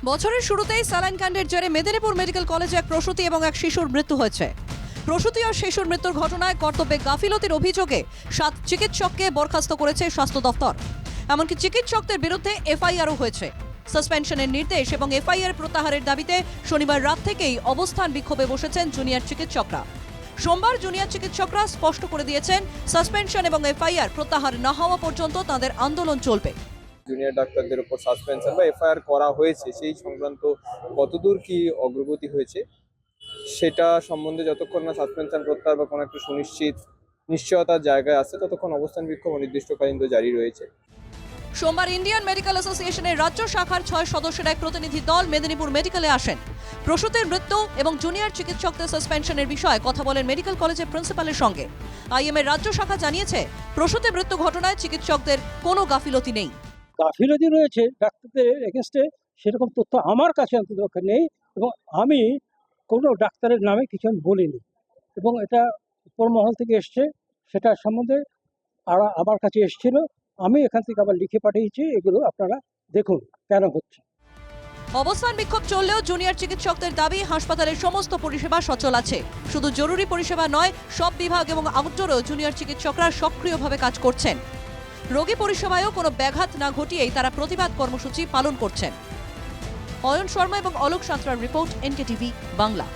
বছরের শুরুতেই স্যালাইন কাণ্ডের জেরে মেদিনীপুর মেডিকেল কলেজে এক প্রসূতি এবং এক শিশুর মৃত্যু হয়েছে। প্রসূতি ও শিশুর মৃত্যুর ঘটনায় কর্তব্যে গাফিলতির অভিযোগে 7 চিকিৎসককে বরখাস্ত করেছে স্বাস্থ্য দফতর। এমনকি চিকিৎসকদের বিরুদ্ধে এফআইআরও হয়েছে। সাসপেনশনের নির্দেশ এবং এফআইআর প্রত্যাহারের দাবিতে শনিবার রাত থেকেই অবস্থান বিক্ষোভে বসেছেন জুনিয়র চিকিৎসকরা। সোমবার জুনিয়র চিকিৎসকরা স্পষ্ট করে দিয়েছেন, সাসপেনশন এবং এফআইআর প্রত্যাহার না হওয়া পর্যন্ত তাদের আন্দোলন চলবে। জুনিয়র ডাক্তারদের উপর সাসপেনশন বা এফআইআর করা হয়েছে সেই সংক্রান্ত কতদূর কি অগ্রগতি হয়েছে সেটা সম্বন্ধে যতক্ষণ না সাসপেনশন প্রত্যাহার বা কোনো একটা নিশ্চয়তার জায়গায় আসে ততক্ষণ অবস্থান বিক্ষোভ অনির্দিষ্টকালীন জারি রয়েছে। সোমবার ইন্ডিয়ান মেডিকেল অ্যাসোসিয়েশনের রাজ্য শাখার 6 সদস্যের এক প্রতিনিধি দল মেদিনীপুর মেডিকেলে আসেন। প্রসূতির মৃত্যু এবং জুনিয়র চিকিৎসকদের সাসপেনশনের বিষয়ে কথা বলেন মেডিকেল কলেজের প্রিন্সিপালের সঙ্গে। আইএমএর রাজ্য শাখা জানিয়েছে, প্রসূতি মৃত্যু ঘটনায় চিকিৎসকদের কোনো গাফিলতি নেই। গাফিলতি রয়েছে ডাক্তারদের এগেনস্টে সেরকম তথ্য আমার কাছে অন্তত নেই, এবং আমি কোনো ডাক্তারের নামে কিছু আমি বলিনি, এবং এটা উপর মহল থেকে এসছে, সেটা সম্বন্ধে আমার কাছে এসেছিল। আমি এখান থেকে আবার লিখে পাঠিয়েছি, এগুলো আপনারা দেখুন কেন হচ্ছে। অবস্থান বিক্ষোভ চললেও জুনিয়র চিকিৎসকদের দাবি, হাসপাতালের সমস্ত পরিষেবা সচল আছে। শুধু জরুরি পরিষেবা নয়, সব বিভাগ এবং আউটডোরেও জুনিয়র চিকিৎসকরা সক্রিয়ভাবে কাজ করছেন। রোগী পরিষেবায়ও কোনো ব্যাঘাত না ঘটিয়েই তারা প্রতিবাদ কর্মসূচি পালন করছেন। অয়ন শর্মা এবং অলোক সাঁতরার রিপোর্ট, এনকেটিভি বাংলা।